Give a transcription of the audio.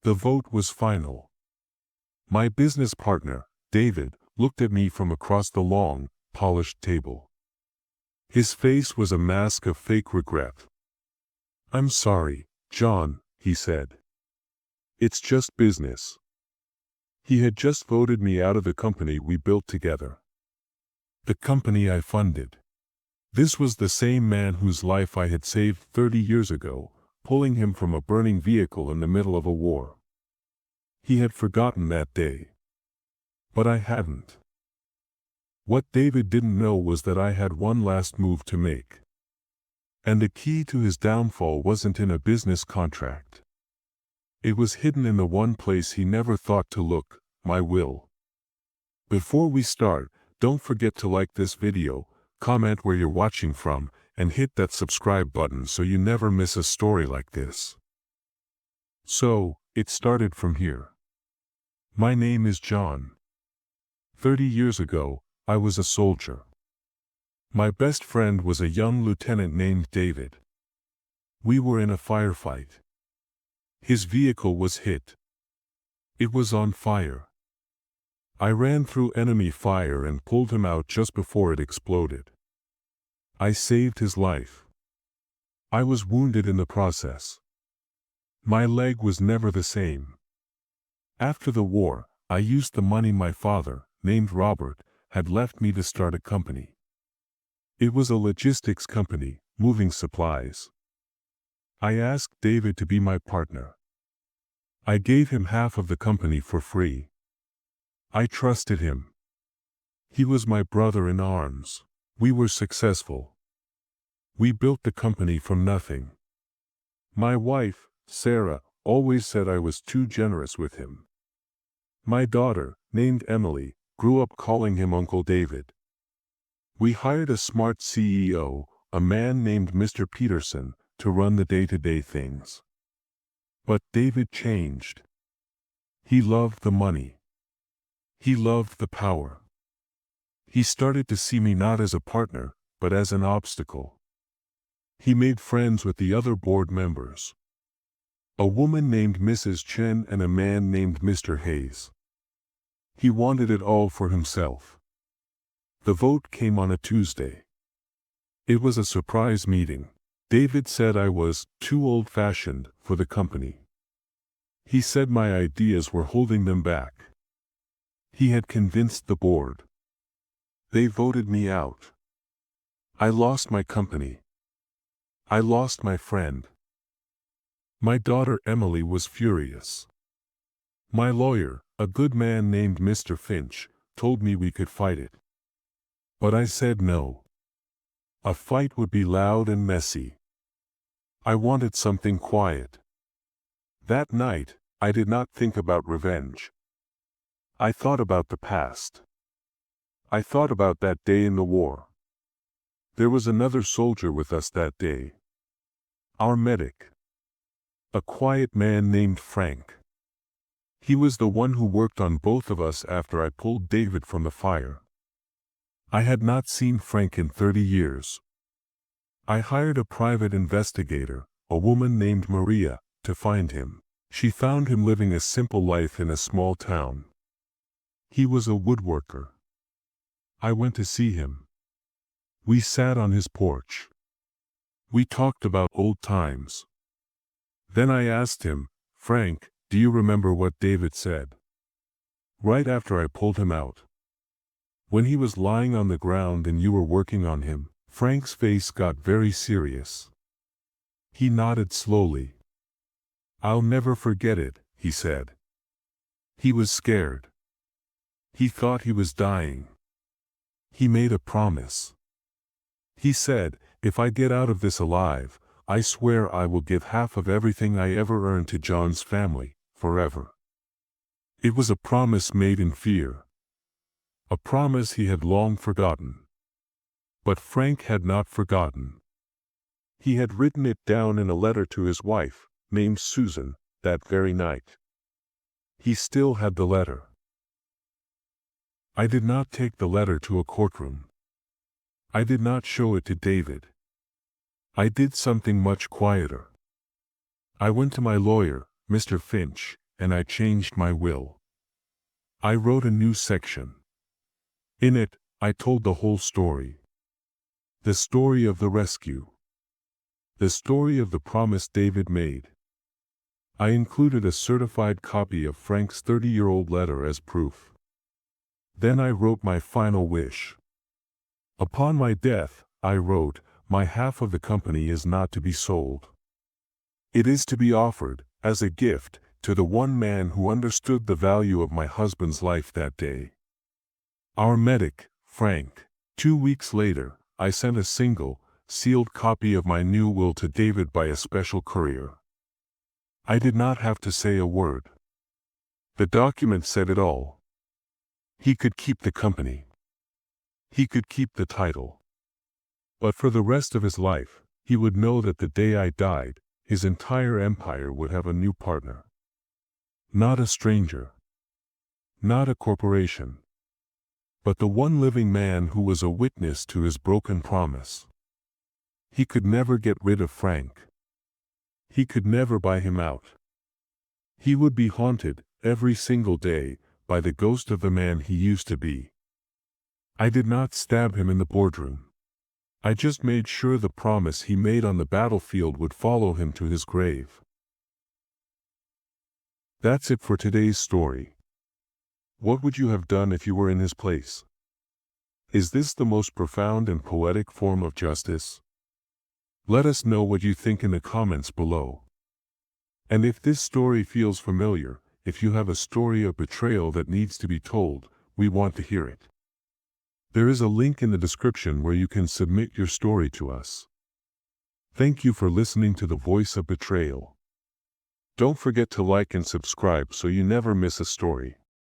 The vote was final. My business partner, David, looked at me from across the long, polished table. His face was a mask of fake regret. "I'm sorry, John," he said. "It's just business." He had just voted me out of the company we built together. The company I funded. This was the same man whose life I had saved 30 years ago, pulling him from a burning vehicle in the middle of a war. He had forgotten that day. But I hadn't. What David didn't know was that I had one last move to make. And the key to his downfall wasn't in a business contract. It was hidden in the one place he never thought to look, my will. Before we start, don't forget to like this video, comment where you're watching from, and hit that subscribe button so you never miss a story like this. So, it started from here. My name is John. 30 years ago, I was a soldier. My best friend was a young lieutenant named David. We were in a firefight. His vehicle was hit. It was on fire. I ran through enemy fire and pulled him out just before it exploded. I saved his life. I was wounded in the process. My leg was never the same. After the war, I used the money my father, named Robert, had left me to start a company. It was a logistics company, moving supplies. I asked David to be my partner. I gave him half of the company for free. I trusted him. He was my brother in arms. We were successful. We built the company from nothing. My wife, Sarah, always said I was too generous with him. My daughter, named Emily, grew up calling him Uncle David. We hired a smart CEO, a man named Mr. Peterson, to run the day-to-day things. But David changed. He loved the money. He loved the power. He started to see me not as a partner, but as an obstacle. He made friends with the other board members. A woman named Mrs. Chen and a man named Mr. Hayes. He wanted it all for himself. The vote came on a Tuesday. It was a surprise meeting. David said I was too old-fashioned for the company. He said my ideas were holding them back. He had convinced the board. They voted me out. I lost my company. I lost my friend. My daughter Emily was furious. My lawyer, a good man named Mr. Finch, told me we could fight it. But I said no. A fight would be loud and messy. I wanted something quiet. That night, I did not think about revenge. I thought about the past. I thought about that day in the war. There was another soldier with us that day. Our medic. A quiet man named Frank. He was the one who worked on both of us after I pulled David from the fire. I had not seen Frank in 30 years. I hired a private investigator, a woman named Maria, to find him. She found him living a simple life in a small town. He was a woodworker. I went to see him. We sat on his porch. We talked about old times. Then I asked him, "Frank, do you remember what David said?" Right after I pulled him out. When he was lying on the ground and you were working on him, Frank's face got very serious. He nodded slowly. "I'll never forget it," he said. He was scared. He thought he was dying. He made a promise. He said, "If I get out of this alive, I swear I will give half of everything I ever earned to John's family, forever." It was a promise made in fear. A promise he had long forgotten. But Frank had not forgotten. He had written it down in a letter to his wife, named Susan, that very night. He still had the letter. I did not take the letter to a courtroom. I did not show it to David. I did something much quieter. I went to my lawyer, Mr. Finch, and I changed my will. I wrote a new section. In it, I told the whole story. The story of the rescue. The story of the promise David made. I included a certified copy of Frank's 30-year-old letter as proof. Then I wrote my final wish. Upon my death, I wrote, my half of the company is not to be sold. It is to be offered, as a gift, to the one man who understood the value of my husband's life that day. Our medic, Frank. 2 weeks later, I sent a single, sealed copy of my new will to David by a special courier. I did not have to say a word. The document said it all. He could keep the company. He could keep the title. But for the rest of his life, he would know that the day I died, his entire empire would have a new partner. Not a stranger. Not a corporation. But the one living man who was a witness to his broken promise. He could never get rid of Frank. He could never buy him out. He would be haunted, every single day, by the ghost of the man he used to be. I did not stab him in the boardroom. I just made sure the promise he made on the battlefield would follow him to his grave. That's it for today's story. What would you have done if you were in his place? Is this the most profound and poetic form of justice? Let us know what you think in the comments below. And if this story feels familiar, if you have a story of betrayal that needs to be told, we want to hear it. There is a link in the description where you can submit your story to us. Thank you for listening to the Voice of Betrayal. Don't forget to like and subscribe so you never miss a story.